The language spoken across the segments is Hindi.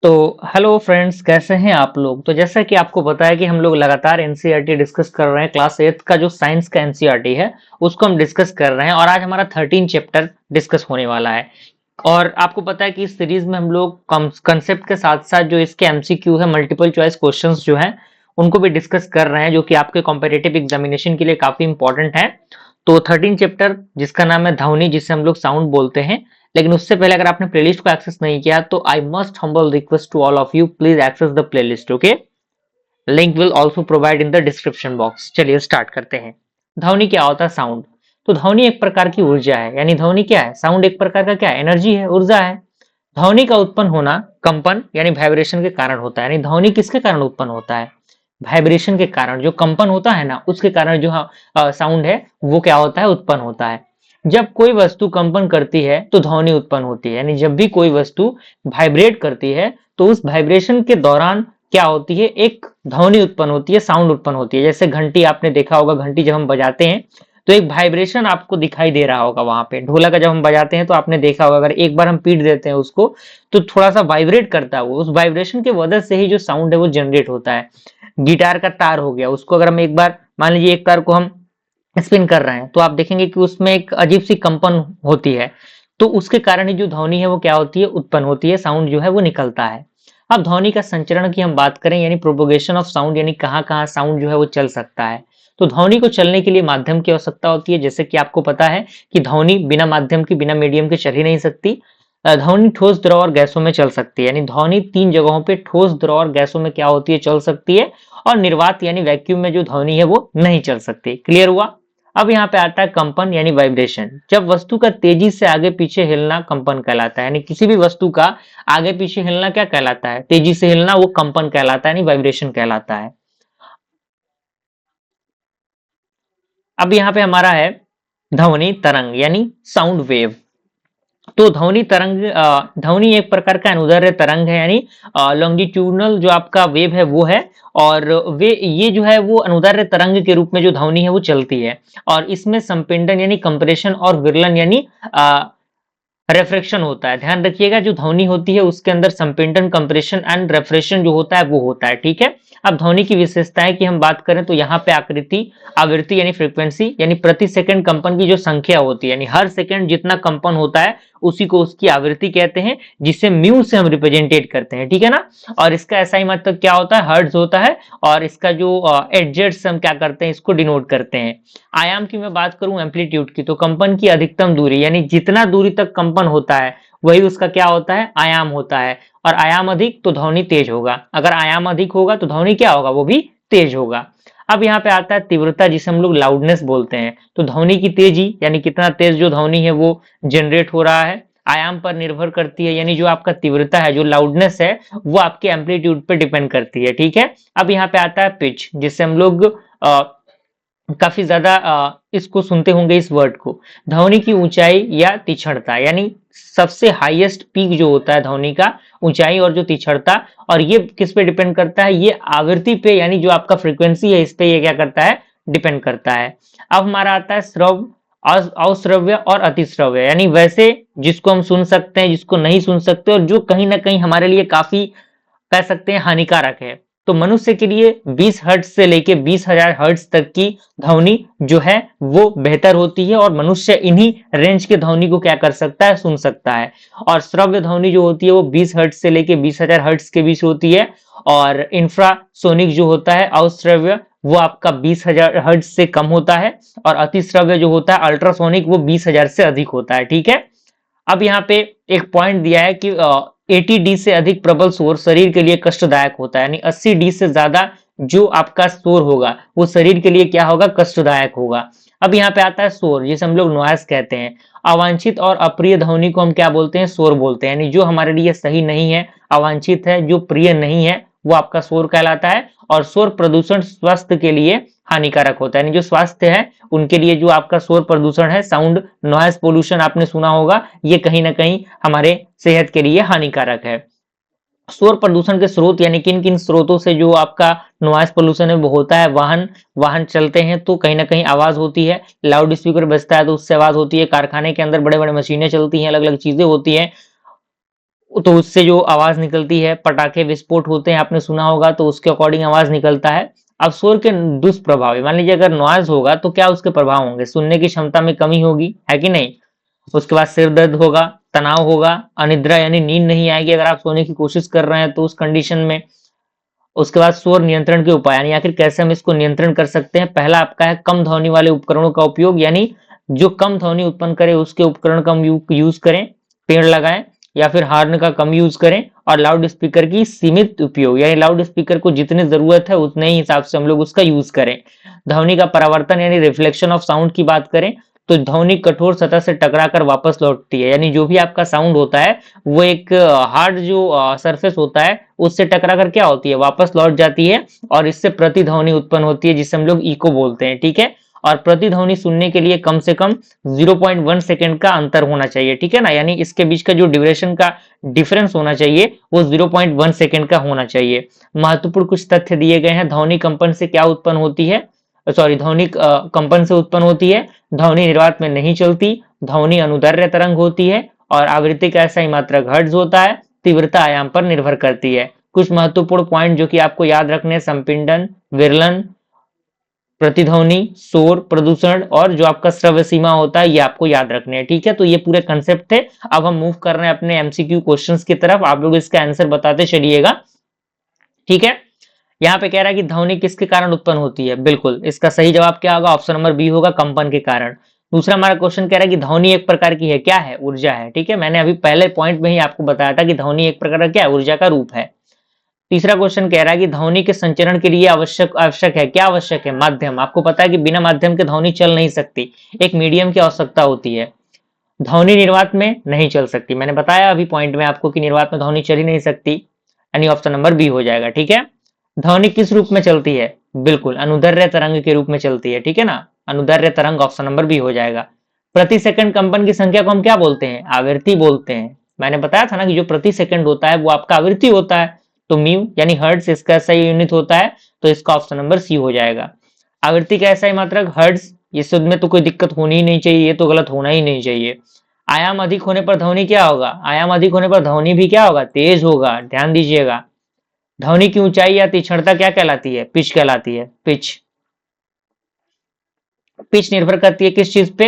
तो हेलो फ्रेंड्स, कैसे हैं आप लोग। तो जैसा कि आपको पता है कि हम लोग लगातार एनसीईआरटी डिस्कस कर रहे हैं। क्लास 8 का जो साइंस का एनसीईआरटी है उसको हम डिस्कस कर रहे हैं और आज हमारा 13 चैप्टर डिस्कस होने वाला है। और आपको पता है कि इस सीरीज में हम लोग कंसेप्ट के साथ साथ जो इसके एमसीक्यू है, मल्टीपल चॉइस क्वेश्चंस जो हैं उनको भी डिस्कस कर रहे हैं, जो कि आपके कॉम्पिटेटिव एग्जामिनेशन के लिए काफी इंपॉर्टेंट है। तो 13 चैप्टर जिसका नाम है ध्वनि, जिसे हम लोग साउंड बोलते हैं। लेकिन उससे पहले अगर आपने प्लेलिस्ट को एक्सेस नहीं किया तो I must humble request to all of you, please access the playlist. Okay, link will also provide in the description box. चलिए स्टार्ट करते हैं। ध्वनि क्या होता है? साउंड। तो ध्वनि एक प्रकार की ऊर्जा है, यानी ध्वनि क्या है? साउंड एक प्रकार का क्या है? एनर्जी है, ऊर्जा है। ध्वनि का उत्पन्न होना कंपन यानी वाइब्रेशन के कारण होता है। यानी ध्वनि किसके कारण उत्पन्न होता है? वाइब्रेशन के कारण। जो कंपन होता है ना, उसके कारण जो साउंड है वो क्या होता है? उत्पन्न होता है। जब कोई वस्तु कंपन करती है तो ध्वनि उत्पन्न होती है। यानी जब भी कोई वस्तु वाइब्रेट करती है तो उस वाइब्रेशन के दौरान क्या होती है? एक ध्वनि उत्पन्न होती है, साउंड उत्पन्न होती है। जैसे घंटी, आपने देखा होगा घंटी जब हम बजाते हैं तो एक वाइब्रेशन आपको दिखाई दे रहा होगा वहां पे। ढोलक का जब हम बजाते हैं तो आपने देखा होगा, अगर एक बार हम पीट देते हैं उसको तो थोड़ा सा वाइब्रेट करता है वो। उस वाइब्रेशन की वजह से ही जो साउंड है वो जनरेट होता है। गिटार का तार हो गया, उसको अगर हम एक बार, मान लीजिए एक तार को हम स्पिन कर रहे हैं तो आप देखेंगे कि उसमें एक अजीब सी कंपन होती है। तो उसके कारण ही जो ध्वनि है वो क्या होती है? उत्पन्न होती है, साउंड जो है वो निकलता है। अब ध्वनि का संचरण की हम बात करें, यानी प्रोपोगेशन ऑफ साउंड, यानी कहाँ कहाँ साउंड जो है वो चल सकता है। तो ध्वनि को चलने के लिए माध्यम की आवश्यकता होती है। जैसे कि आपको पता है कि ध्वनि बिना माध्यम की, बिना मीडियम के चल ही नहीं सकती। ध्वनि ठोस, द्रव और गैसों में चल सकती है। यानी ध्वनि 3 जगहों पे, ठोस, द्रव और गैसों में क्या होती है? चल सकती है। और निर्वात यानी वैक्यूम में जो ध्वनि है वो नहीं चल सकती। क्लियर हुआ? अब यहाँ पे आता है कंपन यानी वाइब्रेशन। जब वस्तु का तेजी से आगे पीछे हिलना कंपन कहलाता है। यानी किसी भी वस्तु का आगे पीछे हिलना क्या कहलाता है? तेजी से हिलना, वो कंपन कहलाता है, यानी वाइब्रेशन कहलाता है। अब यहाँ पे हमारा है ध्वनि तरंग यानी साउंड वेव। तो ध्वनि तरंग, ध्वनि एक प्रकार का अनुदैर्ध्य तरंग है, यानी लॉन्गिट्यूडनल जो आपका वेव है वो है। और वे ये जो है वो अनुदैर्ध्य तरंग के रूप में जो ध्वनि है वो चलती है। और इसमें संपीड़न यानी कंप्रेशन और विरलन यानी रेफ्रेक्शन होता है। ध्यान रखिएगा, जो ध्वनि होती है उसके अंदर संपीड़न, कंप्रेशन एंड रेफ्रेक्शन जो होता है वो होता है। ठीक है। अब ध्वनि की विशेषताएं की हम बात करें तो यहाँ पे आकृति, आवृत्ति यानी फ्रीक्वेंसी, यानी प्रति सेकंड कंपन की जो संख्या होती है, यानी हर सेकंड जितना कंपन होता है उसी को उसकी आवृत्ति कहते हैं, जिसे म्यू से हम रिप्रेजेंटेट करते हैं। ठीक है ना। और इसका ऐसा ही मतलब क्या होता है? हर्ट्ज होता है। और इसका जो एडजेट्स हम क्या करते हैं? इसको डिनोट करते हैं। आयाम की मैं बात करूं, एम्पलीट्यूड की, तो कंपन की अधिकतम दूरी, यानी जितना दूरी तक कंपन होता है वही उसका क्या होता है? आयाम होता है। और आयाम अधिक तो ध्वनि तेज होगा। अगर आयाम अधिक होगा तो ध्वनि क्या होगा? वो भी तेज होगा। अब यहाँ पे आता है तीव्रता, जिसे हम लोग लाउडनेस बोलते हैं। तो ध्वनि की तेजी, यानी कितना तेज जो ध्वनि है वो जनरेट हो रहा है, आयाम पर निर्भर करती है। यानी जो आपका तीव्रता है, जो लाउडनेस है, वो आपके एम्पलीट्यूड पे डिपेंड करती है। ठीक है। अब यहाँ पे आता है पिच, जिससे हम लोग काफी ज्यादा इसको सुनते होंगे, इस वर्ड को। ध्वनि की ऊंचाई या तीक्ष्णता, यानी सबसे हाईएस्ट पीक जो होता है ध्वनि का, ऊंचाई और जो तीक्ष्णता। और ये किस पे डिपेंड करता है? ये आवृत्ति पे, यानी जो आपका फ्रीक्वेंसी है इस पे ये क्या करता है? डिपेंड करता है। अब हमारा आता है श्रव, अश्रव्य और अतिश्रव्य, यानी वैसे जिसको हम सुन सकते हैं, जिसको नहीं सुन सकते, और जो कहीं ना कहीं हमारे लिए काफी, कह सकते हैं, हानिकारक है। तो मनुष्य के लिए 20 हर्ट्ज से लेके 20,000 हर्ट्ज तक की ध्वनि जो है वो बेहतर होती है। और मनुष्य इन्हीं रेंज के ध्वनि को क्या कर सकता है? सुन सकता है। और श्रव्य ध्वनि जो होती है वो 20 हर्ट्ज से लेके 20,000 हर्ट्ज के बीच होती है। और इंफ्रासोनिक जो होता है, अश्रव्य, वो आपका 20,000 हर्ट्ज से कम होता है। और अतिश्रव्य जो होता है, अल्ट्रासोनिक, वो 20,000 से अधिक होता है। ठीक है। अब यहाँ पे एक पॉइंट दिया है कि 80 डी से अधिक प्रबल शोर शरीर के लिए कष्टदायक होता है। यानी 80 डी से ज्यादा जो आपका शोर होगा वो शरीर के लिए क्या होगा? कष्टदायक होगा। अब यहाँ पे आता है शोर, जिसे हम लोग नॉइस कहते हैं। अवांछित और अप्रिय ध्वनि को हम क्या बोलते हैं? शोर बोलते हैं। यानी जो हमारे लिए सही नहीं है, अवांछित है, जो प्रिय नहीं है, वो आपका शोर कहलाता है। और शोर प्रदूषण स्वास्थ्य के लिए हानिकारक होता है। यानी जो स्वास्थ्य है उनके लिए जो आपका शोर प्रदूषण है, साउंड नॉइस पोल्यूशन आपने सुना होगा, ये कहीं ना कहीं हमारे सेहत के लिए हानिकारक है। शोर प्रदूषण के स्रोत, यानी किन किन स्रोतों से जो आपका नॉइस पोल्यूशन है वो होता है? वाहन, वाहन चलते हैं तो कहीं ना कहीं आवाज होती है। लाउड स्पीकर बजता है तो उससे आवाज होती है। कारखाने के अंदर बड़े बड़े मशीनें चलती हैं, अलग अलग चीजें होती हैं। तो उससे जो आवाज निकलती है, पटाखे विस्फोट होते हैं, आपने सुना होगा, तो उसके अकॉर्डिंग आवाज निकलता है। अब शोर के दुष्प्रभाव, मान लीजिए अगर नॉइज होगा तो क्या उसके प्रभाव होंगे, सुनने की क्षमता में कमी होगी, है कि नहीं। उसके बाद सिर दर्द होगा, तनाव होगा, अनिद्रा यानी नींद नहीं आएगी अगर आप सोने की कोशिश कर रहे हैं तो उस कंडीशन में। उसके बाद शोर नियंत्रण के उपाय, यानी आखिर कैसे हम इसको नियंत्रण कर सकते हैं। पहला आपका है कम ध्वनि वाले उपकरणों का उपयोग, यानी जो कम ध्वनि उत्पन्न करे उसके उपकरण का हम यूज करें, पेड़ लगाएं, या फिर हॉर्न का कम यूज करें, और लाउड स्पीकर की सीमित उपयोग, यानी लाउड स्पीकर को जितनी जरूरत है उतने ही हिसाब से हम लोग उसका यूज करें। ध्वनि का परावर्तन यानी रिफ्लेक्शन ऑफ साउंड की बात करें तो ध्वनि कठोर सतह से टकराकर वापस लौटती है, यानी जो भी आपका साउंड होता है वो एक हार्ड जो सरफेस होता है उससे टकरा कर क्या होती है, वापस लौट जाती है, और इससे प्रतिध्वनि उत्पन्न होती है जिसे हम लोग इको बोलते हैं, ठीक है। और प्रतिध्वनि सुनने के लिए कम से कम 0.1 सेकेंड का अंतर होना चाहिए, ठीक है ना, यानी इसके बीच का जो ड्यूरेशन का डिफरेंस होना चाहिए वो 0.1 सेकेंड का होना चाहिए। महत्वपूर्ण कुछ तथ्य दिए गए हैं। ध्वनि कंपन से क्या उत्पन्न होती है, सॉरी, ध्वनि कंपन से उत्पन्न होती है, ध्वनि निर्वात में नहीं चलती, ध्वनि अनुदैर्घ्य तरंग होती है, और आवृत्ति का ऐसा ही मात्रक हर्ट्ज होता है, तीव्रता आयाम पर निर्भर करती है। कुछ महत्वपूर्ण पॉइंट जो कि आपको याद रखने, संपीड़न, विरलन, प्रतिध्वनि, शोर प्रदूषण, और जो आपका श्रव्य सीमा होता है, ये आपको याद रखने हैं, ठीक है। तो ये पूरे कंसेप्ट थे। अब हम मूव कर रहे हैं अपने एमसीक्यू क्वेश्चंस की तरफ, आप लोग इसका आंसर बताते चलिएगा, ठीक है। यहाँ पे कह रहा है कि ध्वनि किसके कारण उत्पन्न होती है, बिल्कुल इसका सही जवाब क्या होगा, ऑप्शन नंबर बी होगा, कंपन के कारण। दूसरा हमारा क्वेश्चन कह रहा है कि ध्वनि एक प्रकार की है, क्या है, ऊर्जा है, ठीक है। मैंने अभी पहले पॉइंट में ही आपको बताया था कि ध्वनि एक प्रकार का क्या है, ऊर्जा का रूप है। तीसरा क्वेश्चन कह रहा है कि ध्वनि के संचरण के लिए आवश्यक आवश्यक है, क्या आवश्यक है, माध्यम। आपको पता है कि बिना माध्यम के ध्वनि चल नहीं सकती, एक मीडियम की आवश्यकता होती है। ध्वनि निर्वात में नहीं चल सकती, मैंने बताया अभी पॉइंट में आपको कि निर्वात में ध्वनि चल ही नहीं सकती, यानी ऑप्शन नंबर बी हो जाएगा, ठीक है। ध्वनि किस रूप में चलती है, बिल्कुल अनुदैर्घ्य तरंग के रूप में चलती है, ठीक है ना, अनुदैर्घ्य तरंग, ऑप्शन नंबर बी हो जाएगा। प्रति सेकंड कंपन की संख्या को हम क्या बोलते हैं, आवृत्ति बोलते हैं। मैंने बताया था ना कि जो प्रति सेकंड होता है वो आपका आवृत्ति होता है, तो म्यू यानी हर्ट्ज इसका सही यूनिट होता है, तो इसका ऑप्शन नंबर सी हो जाएगा। आवृत्ति का ऐसा ही मात्रक हर्ट्ज, इस में तो कोई दिक्कत होनी ही नहीं चाहिए, ये तो गलत होना ही नहीं चाहिए। आयाम अधिक होने पर ध्वनि क्या होगा, आयाम अधिक होने पर ध्वनि भी क्या होगा, तेज होगा, ध्यान दीजिएगा। ध्वनि की ऊंचाई या तीक्ष्णता क्या कहलाती है, पिच कहलाती है, पिच। पिच निर्भर करती है किस चीज पे,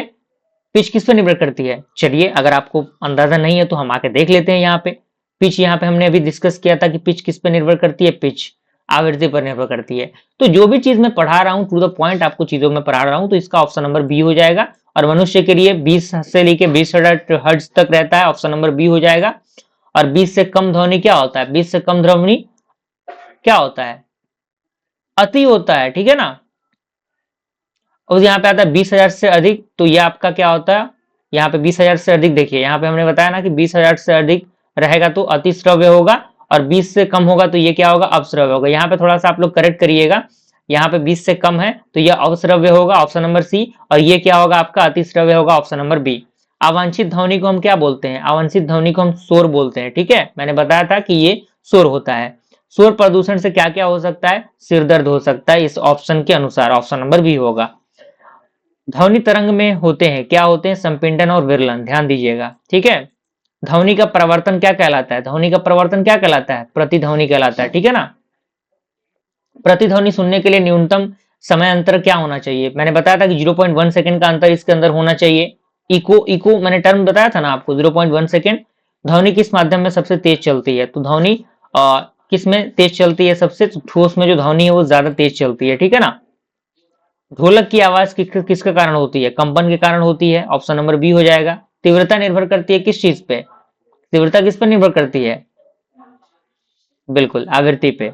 पिच किस पे निर्भर करती है, चलिए अगर आपको अंदाजा नहीं है तो हम आके देख लेते हैं। यहाँ पे पिच, यहाँ पे हमने अभी डिस्कस किया था कि पिच किस पे निर्भर करती है, पिच आवृत्ति पर निर्भर करती है। तो जो भी चीज मैं पढ़ा रहा हूँ टू द पॉइंट आपको चीजों में पढ़ा रहा हूँ, तो इसका ऑप्शन नंबर बी हो जाएगा। और मनुष्य के लिए 20 से लेके 20,000 हर्ट्ज तक रहता है, ऑप्शन नंबर बी हो जाएगा। और 20 से कम ध्वनि क्या होता है, 20 से कम ध्वनि क्या होता है, अति होता है, ठीक है ना। और यहाँ पे आता है 20,000 से अधिक, तो ये आपका क्या होता है, यहाँ पे 20,000 से अधिक, देखिए यहाँ पे हमने बताया ना कि 20,000 से अधिक रहेगा तो अति श्रव्य होगा, और 20 से कम होगा तो ये क्या होगा, अवश्रव्य होगा। यहाँ पे थोड़ा सा आप लोग करेक्ट करिएगा, यहाँ पे 20 से कम है तो ये अवश्रव्य होगा, ऑप्शन नंबर सी, और ये क्या होगा आपका अति श्रव्य होगा, ऑप्शन नंबर बी। अवांछित ध्वनि को हम क्या बोलते हैं, अवांछित ध्वनि को हम शोर बोलते हैं, ठीक है। मैंने बताया था कि ये शोर होता है। शोर प्रदूषण से क्या क्या हो सकता है, सिर दर्द हो सकता है, इस ऑप्शन के अनुसार ऑप्शन नंबर बी होगा। ध्वनि तरंग में होते हैं, क्या होते हैं, संपीड़न और विरलन, ध्यान दीजिएगा, ठीक है। ध्वनि का प्रवर्तन क्या कहलाता है, ध्वनि का प्रवर्तन क्या कहलाता है, प्रतिध्वनि कहलाता है, ठीक है ना। प्रतिध्वनि सुनने के लिए न्यूनतम समय अंतर क्या होना चाहिए, मैंने बताया था कि 0.1 सेकंड का अंतर इसके अंदर होना चाहिए। इको, इको मैंने टर्म बताया था ना आपको, 0.1 सेकंड। ध्वनि किस माध्यम में सबसे तेज चलती है, तो ध्वनि किस में तेज चलती है सबसे, ठोस में जो ध्वनि है वो ज्यादा तेज चलती है, ठीक है ना। ढोलक की आवाज किसके कारण होती है, कंपन के कारण होती है, ऑप्शन नंबर बी हो जाएगा। तीव्रता निर्भर करती है किस चीज पे, तीव्रता किस पर निर्भर करती है, बिल्कुल आवृत्ति पे।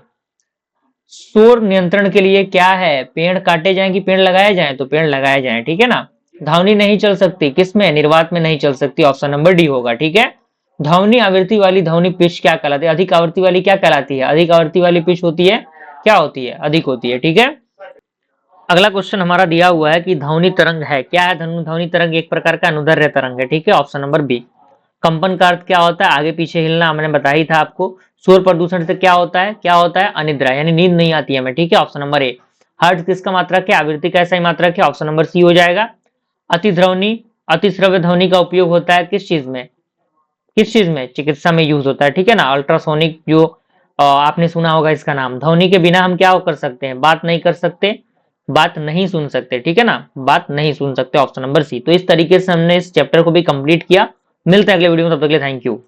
शोर नियंत्रण के लिए क्या है, पेड़ काटे जाएं कि पेड़ लगाए जाएं, तो पेड़ लगाए जाएं, ठीक है ना। ध्वनि नहीं चल सकती किस में, निर्वात में नहीं चल सकती, ऑप्शन नंबर डी होगा, ठीक है। ध्वनि आवृत्ति वाली ध्वनि पिच क्या कहलाती है, अधिक आवृत्ति वाली क्या कहलाती है, अधिक आवृत्ति वाली पिच होती है, क्या होती है, अधिक होती है, ठीक है। अगला क्वेश्चन हमारा दिया हुआ है कि ध्वनि तरंग है, क्या है, ध्वनि तरंग एक प्रकार का अनुदैर्घ्य तरंग है, ठीक है, ऑप्शन नंबर बी। कंपन का अर्थ क्या होता है, आगे पीछे हिलना, मैंने बता ही था आपको। शोर प्रदूषण से क्या होता है, क्या होता है, अनिद्रा यानी नींद नहीं आती है हमें, ठीक है, ऑप्शन नंबर ए। हर्ट्ज किसका मात्रक है, आवृत्ति का ऐसा ही मात्रक है, ऑप्शन नंबर सी हो जाएगा। अति ध्वनि, अति श्रव्य ध्वनि का उपयोग होता है किस चीज में, किस चीज में? चिकित्सा में यूज होता है, ठीक है ना। अल्ट्रासोनिक जो आपने सुना होगा इसका नाम। ध्वनि के बिना हम क्या कर सकते हैं? बात नहीं कर सकते, बात नहीं सुन सकते, ठीक है ना, बात नहीं सुन सकते, ऑप्शन नंबर सी। तो इस तरीके से हमने इस चैप्टर को भी कंप्लीट किया। मिलते हैं अगले वीडियो में, तब तक के लिए थैंक यू।